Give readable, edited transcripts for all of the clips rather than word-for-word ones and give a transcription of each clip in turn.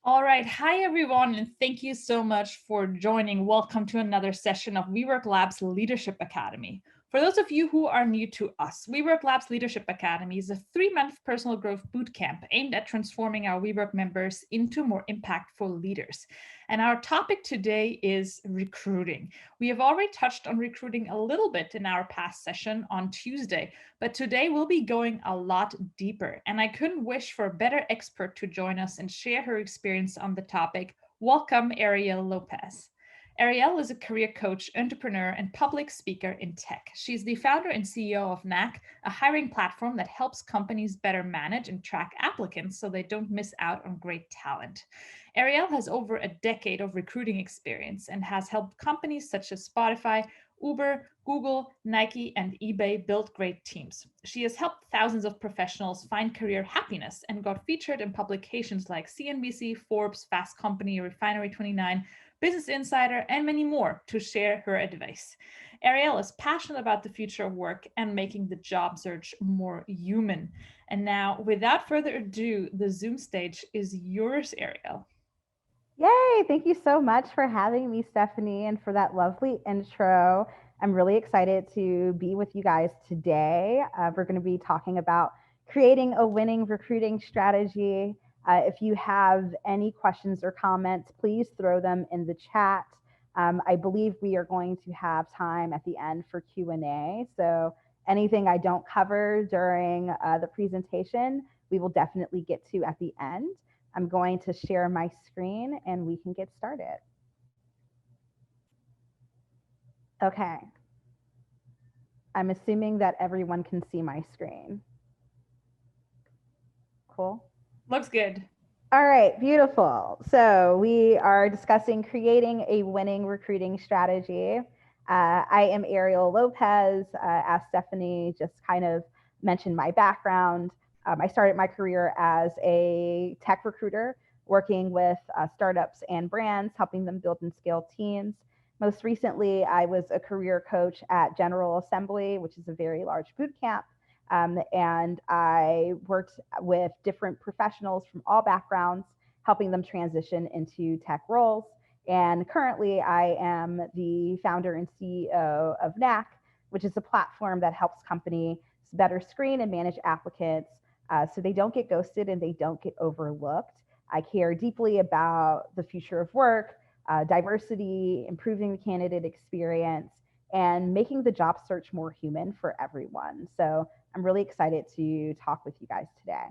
All right. Hi, everyone, and thank you so much for joining. Welcome to another session of WeWork Labs Leadership Academy. For those of you who are new to us, WeWork Labs Leadership Academy is a 3-month personal growth bootcamp aimed at transforming our WeWork members into more impactful leaders. And our topic today is recruiting. We have already touched on recruiting a little bit in our past session on Tuesday, but today we'll be going a lot deeper, and I couldn't wish for a better expert to join us and share her experience on the topic. Welcome, Ariel Lopez. Ariel is a career coach, entrepreneur, and public speaker in tech. She's the founder and CEO of Knack, a hiring platform that helps companies better manage and track applicants so they don't miss out on great talent. Ariel has over a decade of recruiting experience and has helped companies such as Spotify, Uber, Google, Nike, and eBay build great teams. She has helped thousands of professionals find career happiness and got featured in publications like CNBC, Forbes, Fast Company, Refinery 29, Business Insider, and many more to share her advice. Ariel is passionate about the future of work and making the job search more human. And now, without further ado, the Zoom stage is yours, Ariel. Yay! Thank you so much for having me, Stephanie, and for that lovely intro. I'm really excited to be with you guys today. We're going to be talking about creating a winning recruiting strategy. If you have any questions or comments, please throw them in the chat. I believe we are going to have time at the end for Q&A. So anything I don't cover during the presentation, we will definitely get to at the end. I'm going to share my screen and we can get started. Okay. I'm assuming that everyone can see my screen. Cool. Looks good. All right, beautiful. So we are discussing creating a winning recruiting strategy. I am Ariel Lopez. As Stephanie just kind of mentioned my background, I started my career as a tech recruiter, working with startups and brands, helping them build and scale teams. Most recently, I was a career coach at General Assembly, which is a very large boot camp. And I worked with different professionals from all backgrounds, helping them transition into tech roles. And currently, I am the founder and CEO of Knack, which is a platform that helps companies better screen and manage applicants so they don't get ghosted and they don't get overlooked. I care deeply about the future of work, diversity, improving the candidate experience, and making the job search more human for everyone. So I'm really excited to talk with you guys today.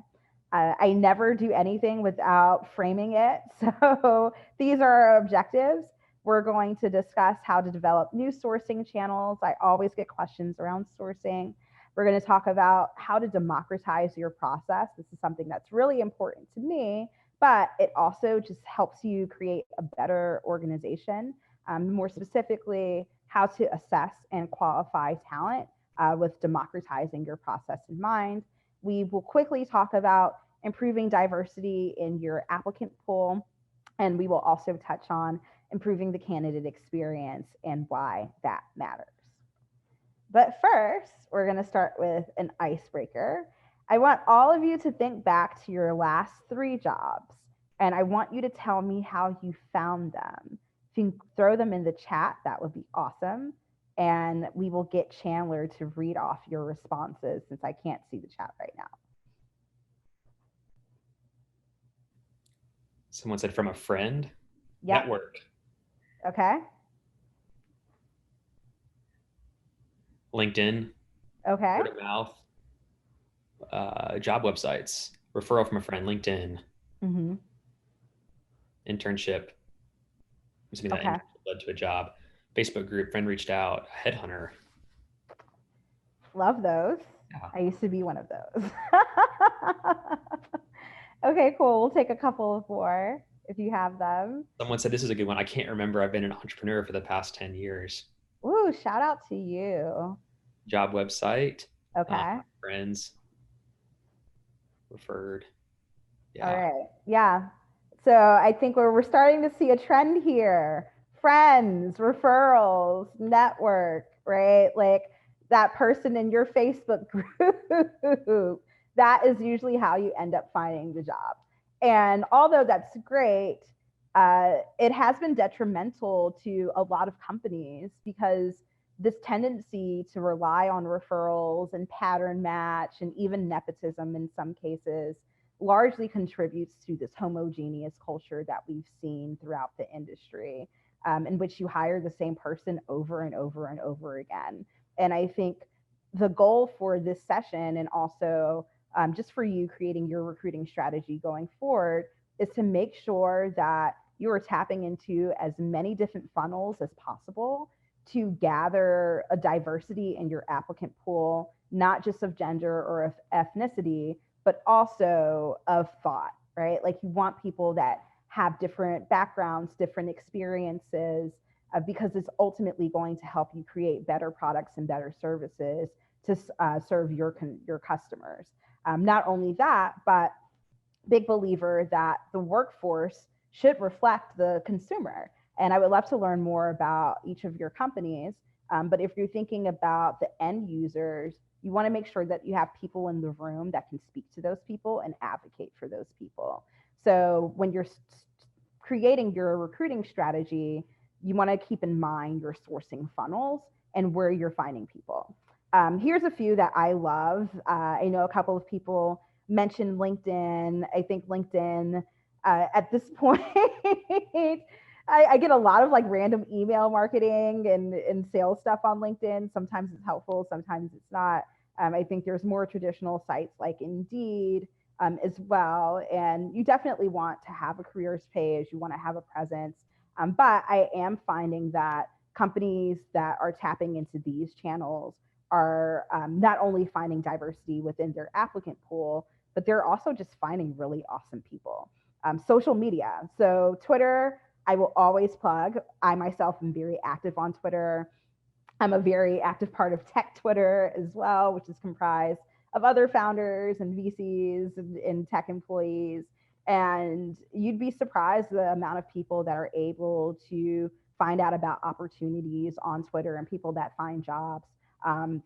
I never do anything without framing it. So these are our objectives. We're going to discuss how to develop new sourcing channels. I always get questions around sourcing. We're going to talk about how to democratize your process. This is something that's really important to me, but it also just helps you create a better organization. More specifically, how to assess and qualify talent with democratizing your process in mind. We will quickly talk about improving diversity in your applicant pool, and we will also touch on improving the candidate experience and why that matters. But first, we're going to start with an icebreaker. I want all of you to think back to your last 3 jobs, and I want you to tell me how you found them. If you can throw them in the chat, that would be awesome. And we will get Chandler to read off your responses since I can't see the chat right now. Someone said from a friend. Yep. Network. Okay. LinkedIn. Okay. Word of mouth. Job websites. Referral from a friend. LinkedIn. Mm-hmm. Internship. Something that Okay. led to a job. Facebook group. Friend reached out. Headhunter. Love those. Yeah. I used to be one of those. Okay, cool. We'll take a couple more if you have them. Someone said this is a good one. I can't remember. I've been an entrepreneur for the past 10 years. Ooh, shout out to you. Job website. Okay. Friends. Referred. Yeah. All right. Yeah. So I think we're starting to see a trend here. Friends, referrals, network, right? Like that person in your Facebook group. That is usually how you end up finding the job. And although that's great, it has been detrimental to a lot of companies because this tendency to rely on referrals and pattern match and even nepotism in some cases largely contributes to this homogeneous culture that we've seen throughout the industry, in which you hire the same person over and over and over again. And I think the goal for this session, and also just for you creating your recruiting strategy going forward, is to make sure that you are tapping into as many different funnels as possible to gather a diversity in your applicant pool, not just of gender or of ethnicity, but also of thought, right? Like, you want people that have different backgrounds, different experiences, because it's ultimately going to help you create better products and better services to serve your customers. Not only that, but big believer that the workforce should reflect the consumer. And I would love to learn more about each of your companies. But if you're thinking about the end users, you want to make sure that you have people in the room that can speak to those people and advocate for those people. So when you're creating your recruiting strategy, you want to keep in mind your sourcing funnels and where you're finding people. Here's a few that I love. I know a couple of people mentioned LinkedIn. I think LinkedIn at this point, I get a lot of like random email marketing and sales stuff on LinkedIn. Sometimes it's helpful, sometimes it's not. I think there's more traditional sites like Indeed as well. And you definitely want to have a careers page, you want to have a presence. But I am finding that companies that are tapping into these channels are not only finding diversity within their applicant pool, but they're also just finding really awesome people. Social media. So Twitter, I will always plug. I myself am very active on Twitter. I'm a very active part of Tech Twitter as well, which is comprised of other founders and VCs and tech employees. And you'd be surprised the amount of people that are able to find out about opportunities on Twitter and people that find jobs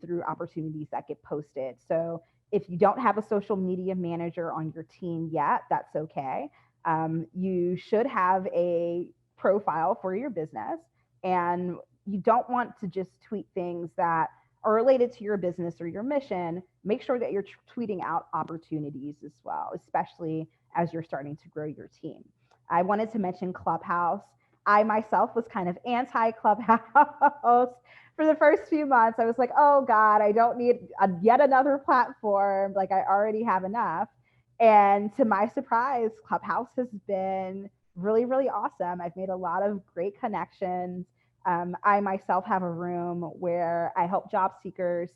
through opportunities that get posted. So if you don't have a social media manager on your team yet, that's okay. You should have a profile for your business, and you don't want to just tweet things that are related to your business or your mission. Make sure that you're tweeting out opportunities as well, especially as you're starting to grow your team. I wanted to mention Clubhouse. I myself was kind of anti-Clubhouse for the first few months. I was like, oh God, I don't need yet another platform. Like, I already have enough. And to my surprise, Clubhouse has been really, really awesome. I've made a lot of great connections. I myself have a room where I help job seekers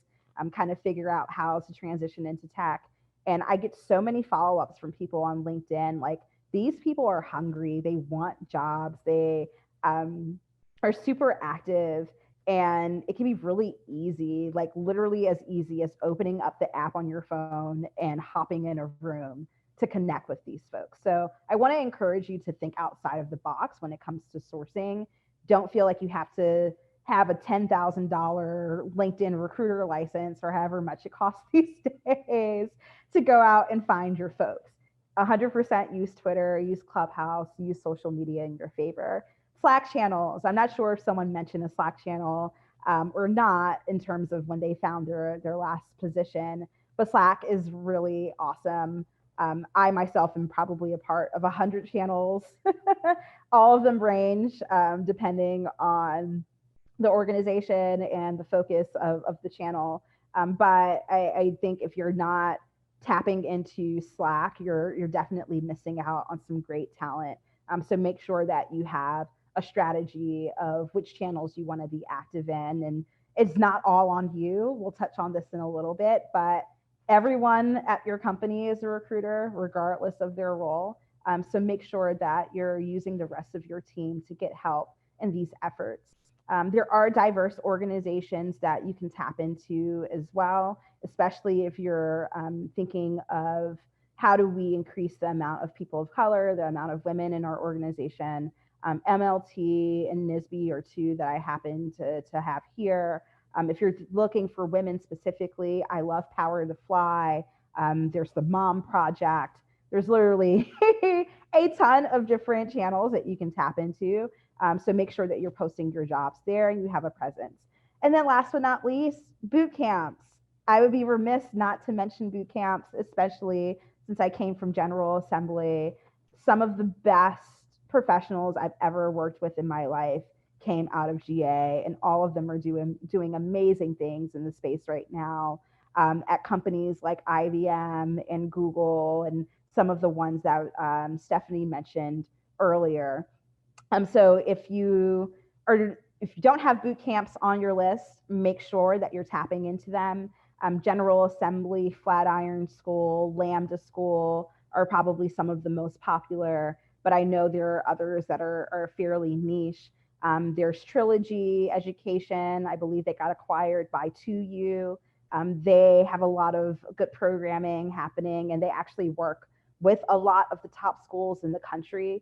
kind of figure out how to transition into tech. And I get so many follow-ups from people on LinkedIn. Like, these people are hungry. They want jobs. They are super active. And it can be really easy, like literally as easy as opening up the app on your phone and hopping in a room to connect with these folks. So I want to encourage you to think outside of the box when it comes to sourcing. Don't feel like you have to have a $10,000 LinkedIn recruiter license or however much it costs these days to go out and find your folks. 100% use Twitter, use Clubhouse, use social media in your favor. Slack channels. I'm not sure if someone mentioned a Slack channel or not in terms of when they found their last position, but Slack is really awesome. I myself am probably a part of 100 channels. All of them range depending on the organization and the focus of the channel. But I think if you're not tapping into Slack, you're definitely missing out on some great talent. So make sure that you have a strategy of which channels you want to be active in. And it's not all on you. We'll touch on this in a little bit, but everyone at your company is a recruiter, regardless of their role. So make sure that you're using the rest of your team to get help in these efforts. There are diverse organizations that you can tap into as well, especially if you're thinking of how do we increase the amount of people of color, the amount of women in our organization. MLT and NSBE are two that I happen to have here. If you're looking for women specifically, I love Power to Fly. There's the Mom Project. There's literally a ton of different channels that you can tap into. So make sure that you're posting your jobs there and you have a presence. And then last but not least, boot camps. I would be remiss not to mention boot camps, especially since I came from General Assembly. Some of the best professionals I've ever worked with in my life came out of GA, and all of them are doing amazing things in the space right now, at companies like IBM and Google and some of the ones that Stephanie mentioned earlier. So if you don't have boot camps on your list, make sure that you're tapping into them. General Assembly, Flatiron School, Lambda School are probably some of the most popular, but I know there are others that are fairly niche. There's Trilogy Education. I believe they got acquired by 2U. They have a lot of good programming happening, and they actually work with a lot of the top schools in the country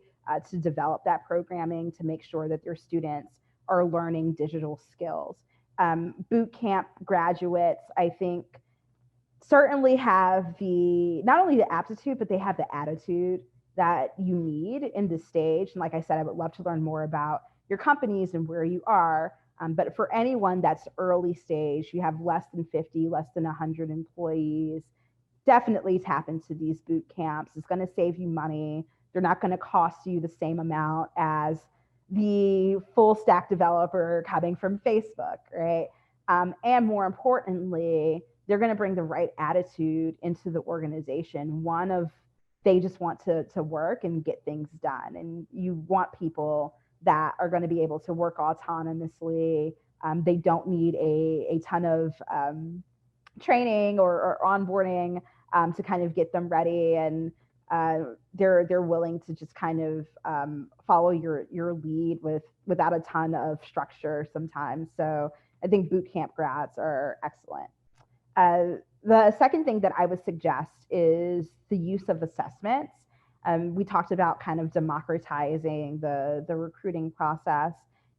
to develop that programming to make sure that their students are learning digital skills. Boot camp graduates, I think, certainly have not only the aptitude, but they have the attitude that you need in this stage. And like I said, I would love to learn more about your companies and where you are. But for anyone that's early stage, you have less than 50, less than 100 employees, definitely tap into these boot camps. It's going to save you money. They're not going to cost you the same amount as the full stack developer coming from Facebook, right? And more importantly, they're going to bring the right attitude into the organization. One of they just want to work and get things done. And you want people that are going to be able to work autonomously. They don't need a ton of training or onboarding to kind of get them ready, and they're willing to just kind of follow your lead without a ton of structure sometimes. So I think boot camp grads are excellent. The second thing that I would suggest is the use of assessments. We talked about kind of democratizing the recruiting process,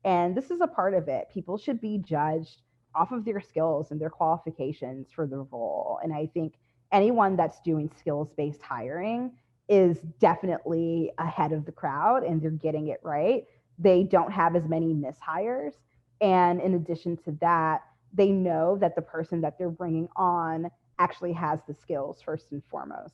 and this is a part of it. People should be judged off of their skills and their qualifications for the role. And I think anyone that's doing skills-based hiring is definitely ahead of the crowd, and they're getting it right. They don't have as many mishires. And in addition to that, they know that the person that they're bringing on actually has the skills first and foremost.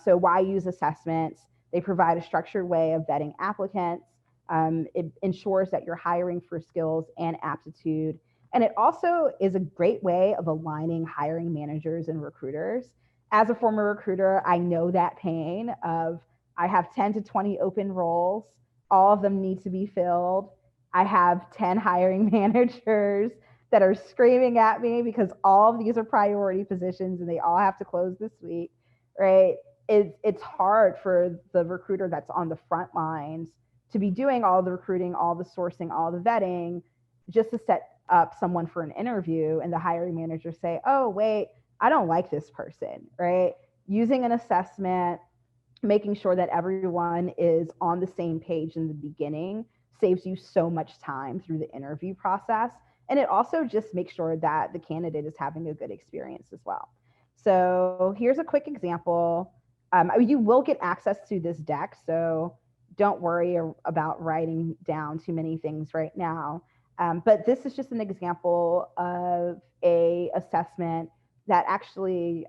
So why use assessments? They provide a structured way of vetting applicants. It ensures that you're hiring for skills and aptitude. And it also is a great way of aligning hiring managers and recruiters. As a former recruiter, I know that pain of I have 10 to 20 open roles. All of them need to be filled. I have 10 hiring managers that are screaming at me because all of these are priority positions and they all have to close this week, right? It's hard for the recruiter that's on the front lines to be doing all the recruiting, all the sourcing, all the vetting, just to set up someone for an interview and the hiring manager say, oh, wait, I don't like this person, right? Using an assessment, making sure that everyone is on the same page in the beginning saves you so much time through the interview process. And it also just makes sure that the candidate is having a good experience as well. So here's a quick example. You will get access to this deck, so don't worry about writing down too many things right now. But this is just an example of a assessment that actually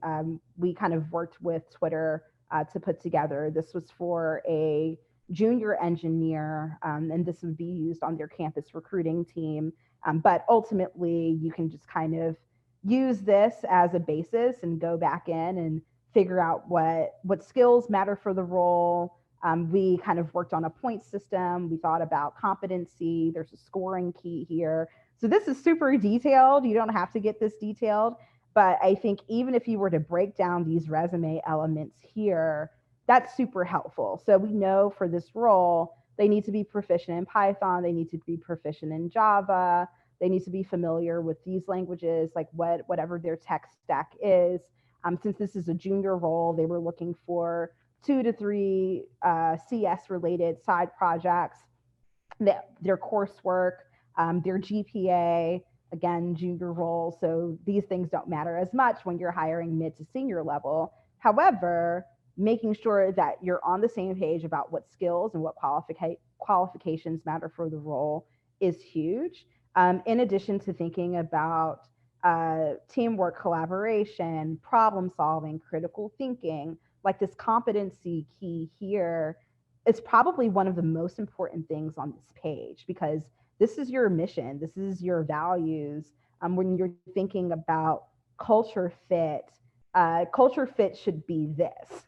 we kind of worked with Twitter to put together. This was for a junior engineer, and this would be used on their campus recruiting team. But ultimately, you can just kind of use this as a basis and go back in and figure out what skills matter for the role. We kind of worked on a point system. We thought about competency. There's a scoring key here. So this is super detailed. You don't have to get this detailed, but I think even if you were to break down these resume elements here, that's super helpful. So we know for this role, they need to be proficient in Python. They need to be proficient in Java. They need to be familiar with these languages, like whatever their tech stack is. Since this is a junior role, they were looking for 2 to 3 CS related side projects, their coursework, their GPA, again, junior role. So these things don't matter as much when you're hiring mid to senior level. However, making sure that you're on the same page about what skills and what qualifications matter for the role is huge. In addition to thinking about teamwork, collaboration, problem solving, critical thinking, like this competency key here is probably one of the most important things on this page, because this is your mission, this is your values. When you're thinking about culture fit should be this.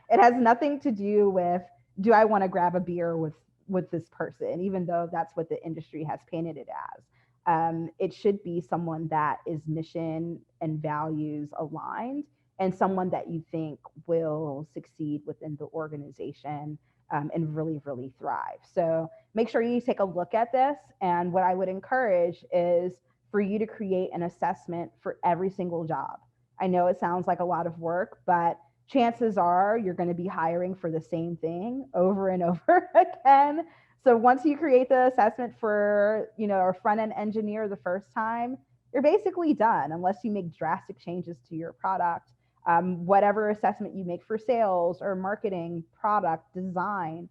It has nothing to do with, do I want to grab a beer with this person, even though that's what the industry has painted it as. It should be someone that is mission and values aligned, and someone that you think will succeed within the organization, and really, really thrive. So make sure you take a look at this. And what I would encourage is for you to create an assessment for every single job. I know it sounds like a lot of work, but chances are you're going to be hiring for the same thing over and over again. So once you create the assessment for, a front-end engineer the first time, you're basically done unless you make drastic changes to your product. Whatever assessment you make for sales or marketing, product design,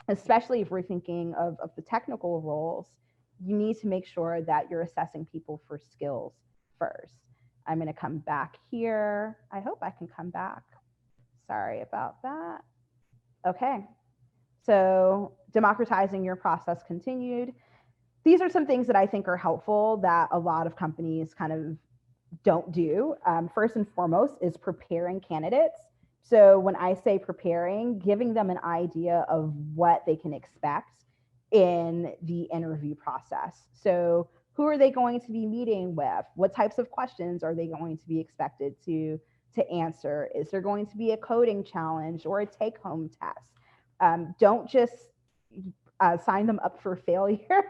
especially if we're thinking of the technical roles, you need to make sure that you're assessing people for skills first. I'm going to come back here. I hope I can come back. Sorry about that. Okay. So democratizing your process continued. These are some things that I think are helpful that a lot of companies kind of don't do. First and foremost is preparing candidates. So when I say preparing, giving them an idea of what they can expect in the interview process. So who are they going to be meeting with? What types of questions are they going to be expected to answer? Is there going to be a coding challenge or a take-home test? Don't just sign them up for failure.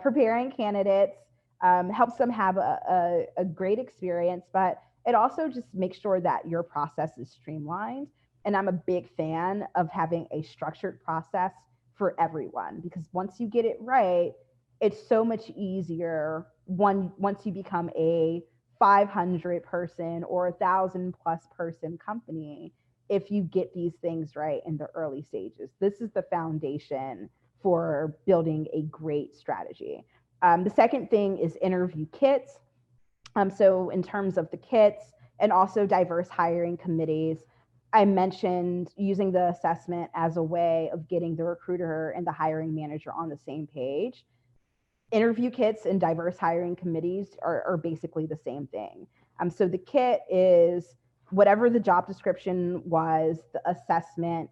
Preparing candidates helps them have a great experience, but it also just makes sure that your process is streamlined. And I'm a big fan of having a structured process for everyone, because once you get it right, it's so much easier once you become a 500 person or 1,000+ person company, if you get these things right in the early stages. This is the foundation for building a great strategy. The second thing is interview kits. So in terms of the kits and also diverse hiring committees, I mentioned using the assessment as a way of getting the recruiter and the hiring manager on the same page. Interview kits and diverse hiring committees are basically the same thing. So the kit is whatever the job description was, the assessment,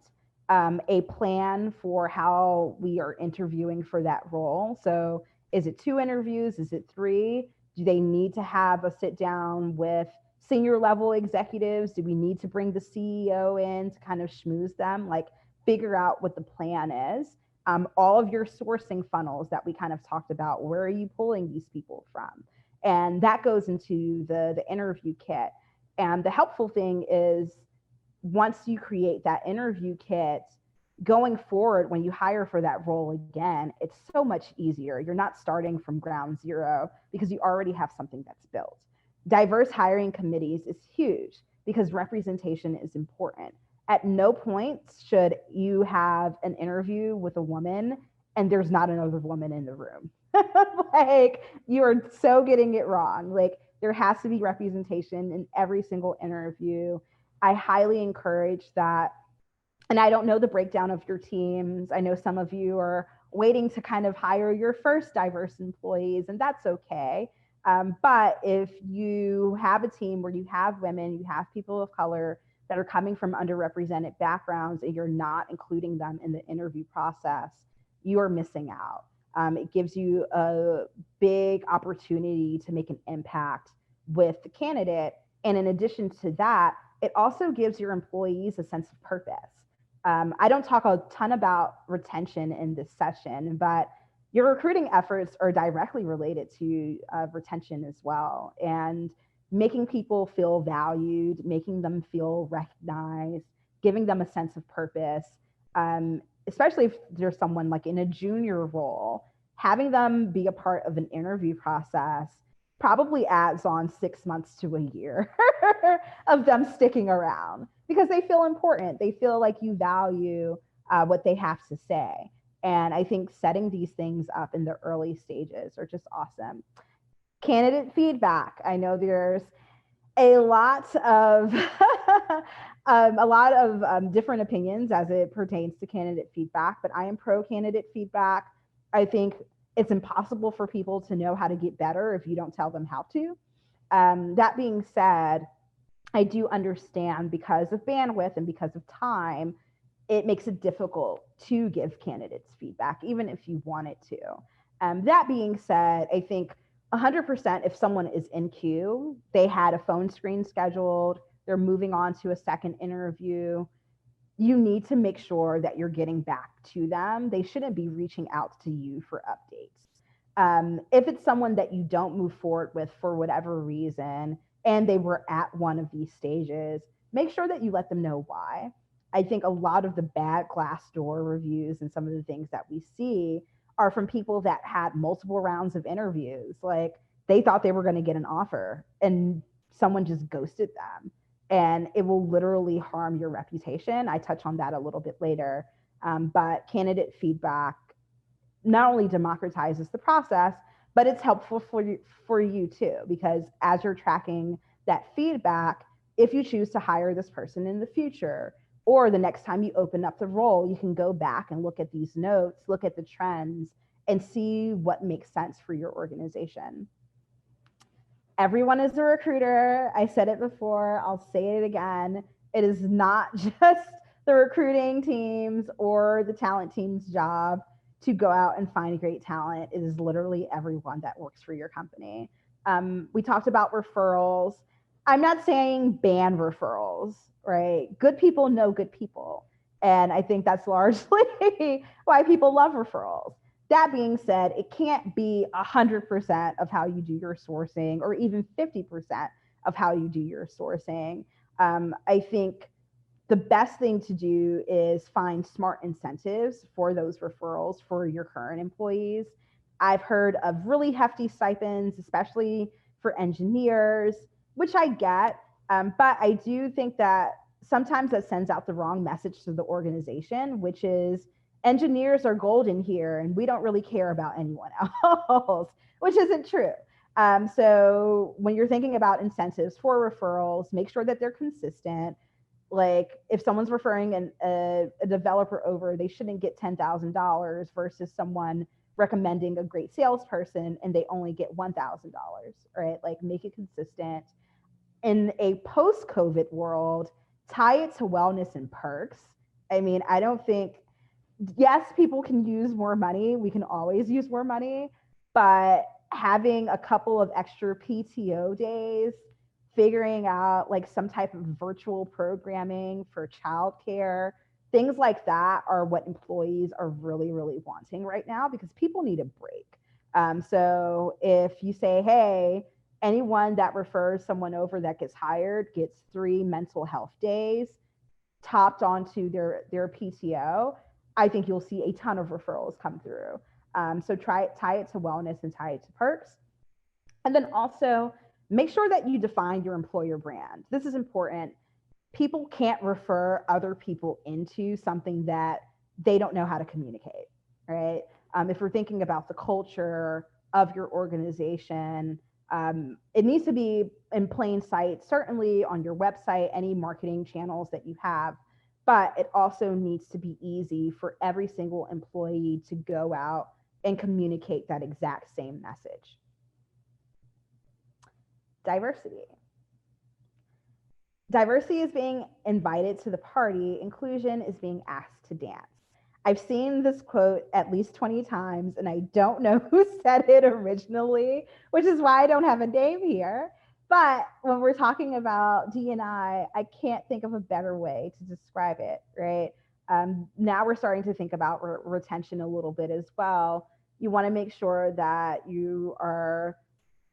a plan for how we are interviewing for that role. So is it 2 interviews? Is it 3? Do they need to have a sit down with senior level executives? Do we need to bring the CEO in to kind of schmooze them? Like, figure out what the plan is. All of your sourcing funnels that we kind of talked about, where are you pulling these people from? And that goes into the interview kit. And the helpful thing is, once you create that interview kit, going forward, when you hire for that role again, it's so much easier. You're not starting from ground zero because you already have something that's built. Diverse hiring committees is huge because representation is important. At no point should you have an interview with a woman and there's not another woman in the room. Like, you are so getting it wrong. Like, there has to be representation in every single interview. I highly encourage that. And I don't know the breakdown of your teams. I know some of you are waiting to kind of hire your first diverse employees, and that's okay. But if you have a team where you have women, you have people of color that are coming from underrepresented backgrounds, and you're not including them in the interview process, you are missing out. It gives you a big opportunity to make an impact with the candidate. And in addition to that, it also gives your employees a sense of purpose. I don't talk a ton about retention in this session, but your recruiting efforts are directly related to retention as well. And making people feel valued, making them feel recognized, giving them a sense of purpose, especially if there's someone like in a junior role, having them be a part of an interview process probably adds on 6 months to a year of them sticking around because they feel important. They feel like you value what they have to say. And I think setting these things up in the early stages are just awesome. Candidate feedback. I know there's a lot of different opinions as it pertains to candidate feedback, but I am pro candidate feedback. I think it's impossible for people to know how to get better if you don't tell them how to. That being said, I do understand because of bandwidth and because of time, it makes it difficult to give candidates feedback, even if you wanted to. That being said, I think 100% if someone is in queue, they had a phone screen scheduled, they're moving on to a second interview, you need to make sure that you're getting back to them. They shouldn't be reaching out to you for updates. If it's someone that you don't move forward with for whatever reason, and they were at one of these stages, make sure that you let them know why. I think a lot of the bad Glassdoor reviews and some of the things that we see are from people that had multiple rounds of interviews. Like they thought they were going to get an offer and someone just ghosted them. And it will literally harm your reputation. I touch on that a little bit later. But candidate feedback not only democratizes the process, but it's helpful for you too, because as you're tracking that feedback, if you choose to hire this person in the future, or the next time you open up the role, you can go back and look at these notes, look at the trends, and see what makes sense for your organization. Everyone is a recruiter. I said it before, I'll say it again. It is not just the recruiting teams or the talent team's job to go out and find great talent. It is literally everyone that works for your company. We talked about referrals. I'm not saying ban referrals, right? Good people know good people. And I think that's largely why people love referrals. That being said, it can't be 100% of how you do your sourcing or even 50% of how you do your sourcing. I think the best thing to do is find smart incentives for those referrals for your current employees. I've heard of really hefty stipends, especially for engineers, which I get, but I do think that sometimes that sends out the wrong message to the organization, which is engineers are golden here and we don't really care about anyone else, which isn't true. So when you're thinking about incentives for referrals, make sure that they're consistent. Like if someone's referring a developer over, they shouldn't get $10,000 versus someone recommending a great salesperson and they only get $1,000, right? Like make it consistent. In a post-COVID world, tie it to wellness and perks. I mean, I don't think, yes, people can use more money. We can always use more money, but having a couple of extra PTO days, figuring out like some type of virtual programming for childcare, things like that are what employees are really, really wanting right now because people need a break. So if you say, hey, anyone that refers someone over that gets hired gets 3 mental health days topped onto their PTO, I think you'll see a ton of referrals come through. So tie it to wellness and tie it to perks. And then also make sure that you define your employer brand. This is important. People can't refer other people into something that they don't know how to communicate, right? If we're thinking about the culture of your organization, it needs to be in plain sight, certainly on your website, any marketing channels that you have, but it also needs to be easy for every single employee to go out and communicate that exact same message. Diversity. Diversity is being invited to the party. Inclusion is being asked to dance. I've seen this quote at least 20 times, and I don't know who said it originally, which is why I don't have a name here. But when we're talking about D&I can't think of a better way to describe it, right? Now we're starting to think about retention a little bit as well. You want to make sure that you are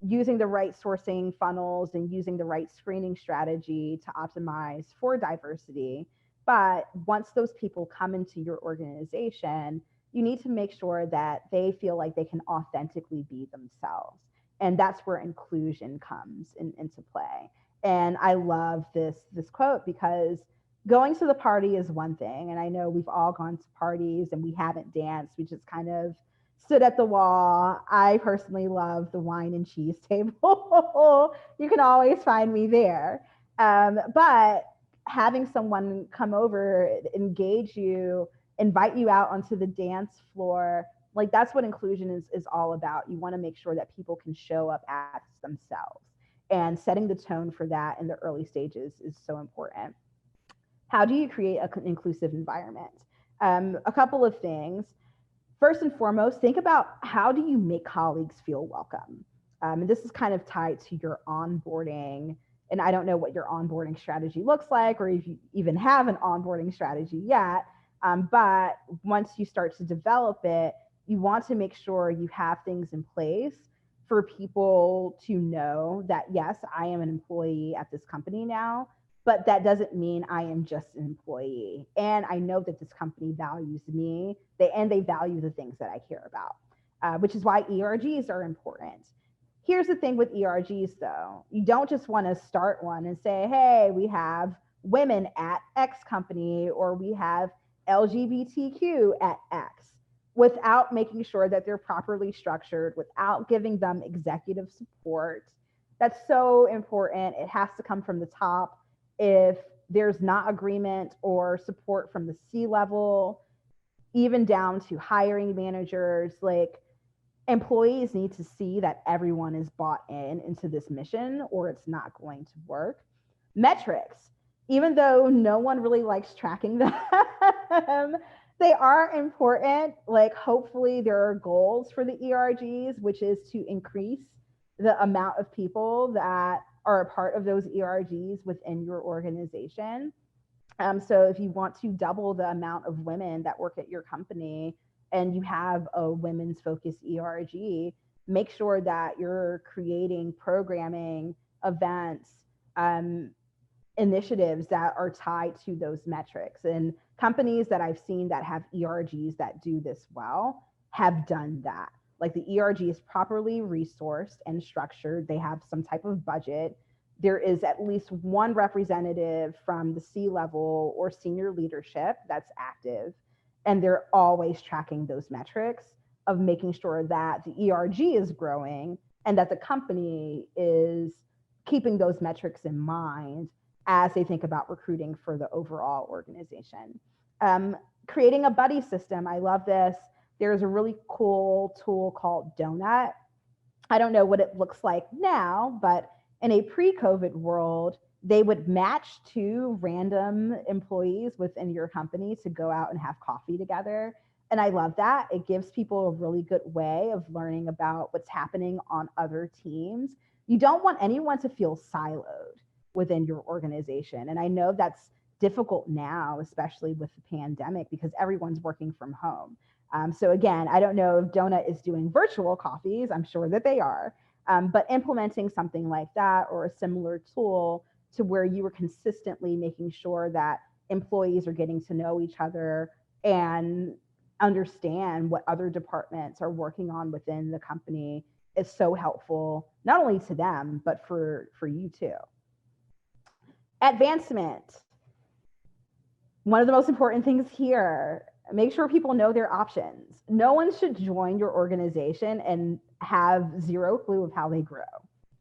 using the right sourcing funnels and using the right screening strategy to optimize for diversity. But once those people come into your organization, you need to make sure that they feel like they can authentically be themselves. And that's where inclusion comes into play. And I love this quote, because going to the party is one thing. And I know we've all gone to parties and we haven't danced. We just kind of stood at the wall. I personally love the wine and cheese table. You can always find me there. But having someone come over, engage you, invite you out onto the dance floor, like that's what inclusion is all about. You want to make sure that people can show up as themselves, and setting the tone for that in the early stages is so important. How do you create an inclusive environment? A couple of things. First and foremost, think about, how do you make colleagues feel welcome? And this is kind of tied to your onboarding. And I don't know what your onboarding strategy looks like, or if you even have an onboarding strategy yet. But once you start to develop it, you want to make sure you have things in place for people to know that, yes, I am an employee at this company now, but that doesn't mean I am just an employee. And I know that this company values me, and they value the things that I care about, which is why ERGs are important. Here's the thing with ERGs, though. You don't just want to start one and say, hey, we have women at X company, or we have LGBTQ at X, without making sure that they're properly structured, without giving them executive support. That's so important. It has to come from the top. If there's not agreement or support from the C-level, even down to hiring managers, like, employees need to see that everyone is bought into this mission, or it's not going to work. Metrics, even though no one really likes tracking them, they are important. Like, hopefully there are goals for the ERGs, which is to increase the amount of people that are a part of those ERGs within your organization. So if you want to double the amount of women that work at your company, and you have a women's focused ERG, make sure that you're creating programming, events, initiatives that are tied to those metrics. And companies that I've seen that have ERGs that do this well have done that. Like, the ERG is properly resourced and structured. They have some type of budget. There is at least one representative from the C-level or senior leadership that's active. And they're always tracking those metrics of making sure that the ERG is growing, and that the company is keeping those metrics in mind as they think about recruiting for the overall organization. Creating a buddy system. I love this. There's a really cool tool called Donut. I don't know what it looks like now, but in a pre-COVID world, they would match two random employees within your company to go out and have coffee together. And I love that. It gives people a really good way of learning about what's happening on other teams. You don't want anyone to feel siloed within your organization. And I know that's difficult now, especially with the pandemic, because everyone's working from home. So again, I don't know if Donut is doing virtual coffees. I'm sure that they are. But implementing something like that, or a similar tool, to where you are consistently making sure that employees are getting to know each other and understand what other departments are working on within the company, is so helpful, not only to them, but for you too. Advancement. One of the most important things here, make sure people know their options. No one should join your organization and have zero clue of how they grow,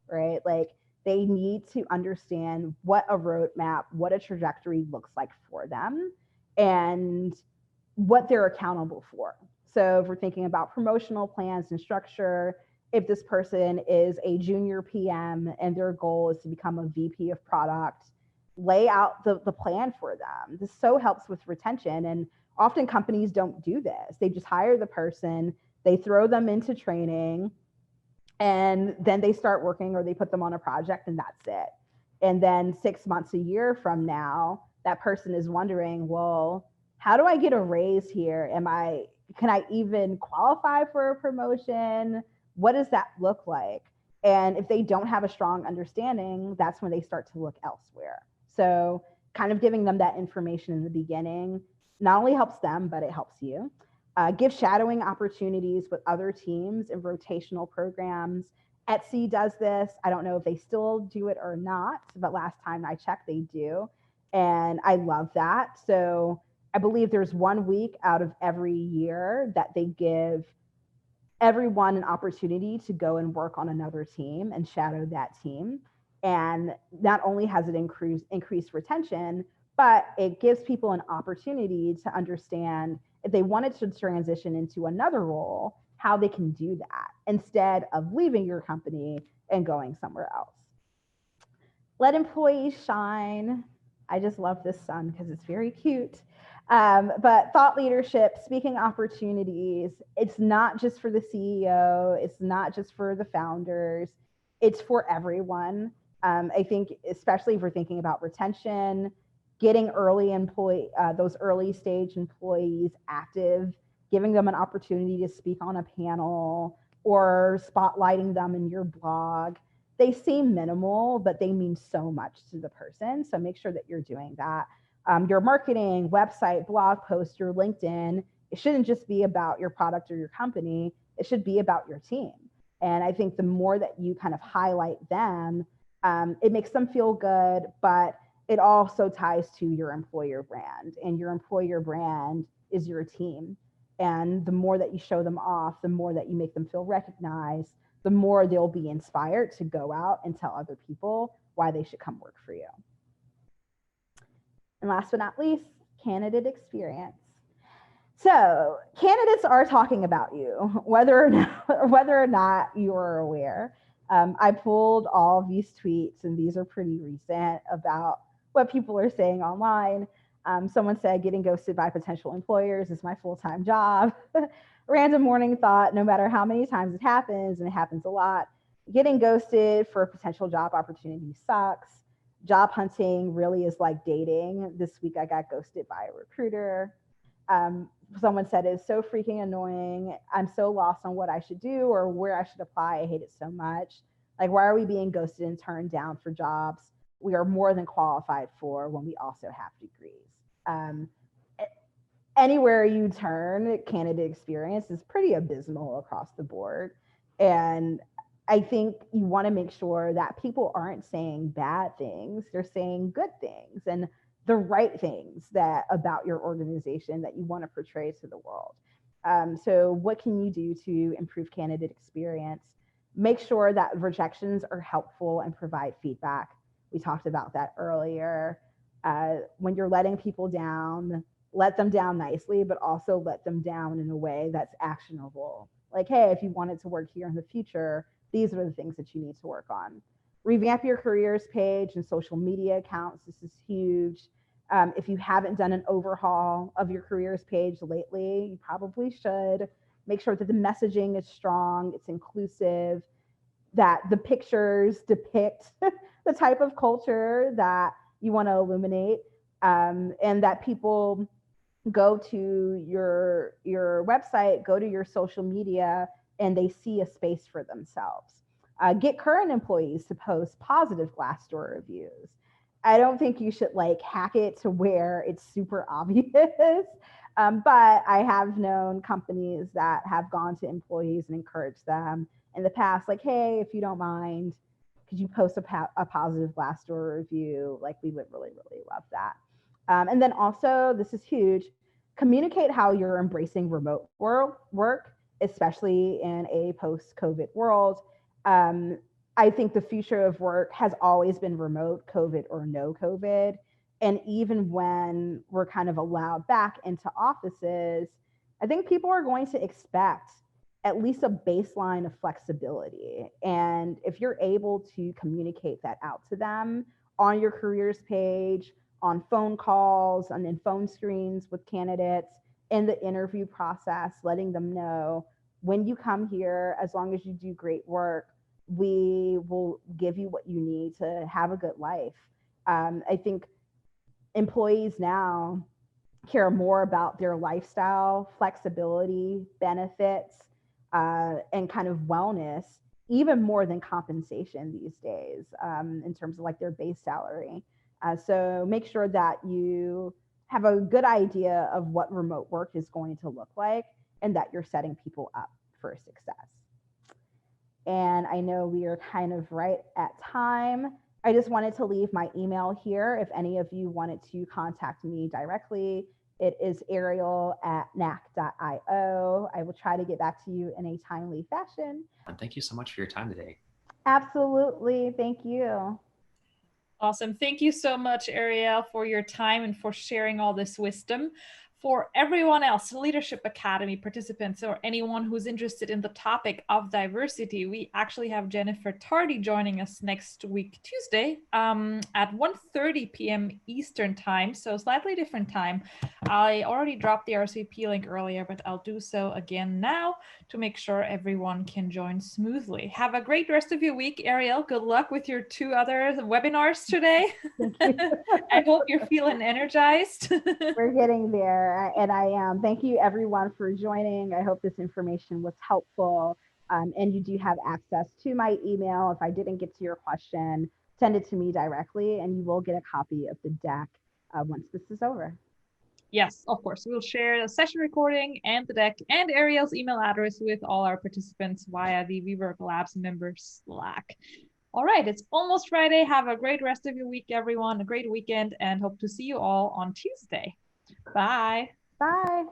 right? Like, they need to understand what a roadmap, what a trajectory looks like for them, and what they're accountable for. So if we're thinking about promotional plans and structure, if this person is a junior PM and their goal is to become a VP of product, lay out the plan for them. This so helps with retention. And often companies don't do this. They just hire the person, they throw them into training, and then they start working, or they put them on a project, and that's it. And then 6 months, a year from now, that person is wondering, well, how do I get a raise here? Can I even qualify for a promotion? What does that look like? And if they don't have a strong understanding, that's when they start to look elsewhere. So kind of giving them that information in the beginning not only helps them, but it helps you. Give shadowing opportunities with other teams and rotational programs. Etsy does this. I don't know if they still do it or not, but last time I checked, they do. And I love that. So I believe there's 1 week out of every year that they give everyone an opportunity to go and work on another team and shadow that team. And not only has it increased retention, but it gives people an opportunity to understand if they wanted to transition into another role, how they can do that instead of leaving your company and going somewhere else. Let employees shine. I just love this sun because it's very cute. But thought leadership, speaking opportunities, it's not just for the CEO, it's not just for the founders, it's for everyone. I think, especially if we're thinking about retention, getting those early stage employees active, giving them an opportunity to speak on a panel or spotlighting them in your blog. They seem minimal, but they mean so much to the person. So make sure that you're doing that. Your marketing, website, blog post, your LinkedIn, it shouldn't just be about your product or your company. It should be about your team. And I think the more that you kind of highlight them, it makes them feel good, but it also ties to your employer brand. And your employer brand is your team. And the more that you show them off, the more that you make them feel recognized, the more they'll be inspired to go out and tell other people why they should come work for you. And last but not least, candidate experience. So candidates are talking about you, whether or not you're aware. I pulled all of these tweets, and these are pretty recent, about what people are saying online. Someone said, getting ghosted by potential employers is my full-time job. Random morning thought, no matter how many times it happens, and it happens a lot, getting ghosted for a potential job opportunity sucks. Job hunting really is like dating. This week I got ghosted by a recruiter. Someone said, it's so freaking annoying. I'm so lost on what I should do or where I should apply. I hate it so much. Like, why are we being ghosted and turned down for jobs we are more than qualified for when we also have degrees? Anywhere you turn, candidate experience is pretty abysmal across the board. And I think you want to make sure that people aren't saying bad things, they're saying good things and the right things that about your organization that you want to portray to the world. So what can you do to improve candidate experience? Make sure that rejections are helpful and provide feedback. We talked about that earlier. When you're letting people down, let them down nicely, but also let them down in a way that's actionable. Like, hey, if you wanted to work here in the future, these are the things that you need to work on. Revamp your careers page and social media accounts. This is huge. If you haven't done an overhaul of your careers page lately, you probably should. Make sure that the messaging is strong, it's inclusive, that the pictures depict the type of culture that you want to illuminate, and that people go to your website, go to your social media, and they see a space for themselves. Get current employees to post positive Glassdoor reviews. I don't think you should like hack it to where it's super obvious, but I have known companies that have gone to employees and encouraged them in the past, like, hey, if you don't mind, could you post a positive Glassdoor review? Like, we would really, really love that. And then also, this is huge, communicate how you're embracing remote work, especially in a post-COVID world. I think the future of work has always been remote, COVID or no COVID. And even when we're kind of allowed back into offices, I think people are going to expect at least a baseline of flexibility. And if you're able to communicate that out to them on your careers page, on phone calls, and in phone screens with candidates, in the interview process, letting them know, when you come here, as long as you do great work, we will give you what you need to have a good life. I think employees now care more about their lifestyle, flexibility, benefits, and kind of wellness, even more than compensation these days, in terms of like their base salary. So make sure that you have a good idea of what remote work is going to look like and that you're setting people up for success. and I know we are kind of right at time. I just wanted to leave my email here if any of you wanted to contact me directly. It is ariel@knack.io. I will try to get back to you in a timely fashion. And thank you so much for your time today. Absolutely. Thank you. Awesome. Thank you so much, Ariel, for your time and for sharing all this wisdom. For everyone else, Leadership Academy participants, or anyone who's interested in the topic of diversity, we actually have Jennifer Tardy joining us next week, Tuesday, at 1:30 p.m. Eastern time, so slightly different time. I already dropped the RSVP link earlier, but I'll do so again now to make sure everyone can join smoothly. Have a great rest of your week, Ariel. Good luck with your 2 other webinars today. I hope you're feeling energized. We're getting there, and I am. Thank you, everyone, for joining. I hope this information was helpful. And you do have access to my email. If I didn't get to your question, send it to me directly, and you will get a copy of the deck once this is over. Yes, of course. We'll share the session recording and the deck and Ariel's email address with all our participants via the WeWork Labs member Slack. All right, it's almost Friday. Have a great rest of your week, everyone. A great weekend, and hope to see you all on Tuesday. Bye. Bye.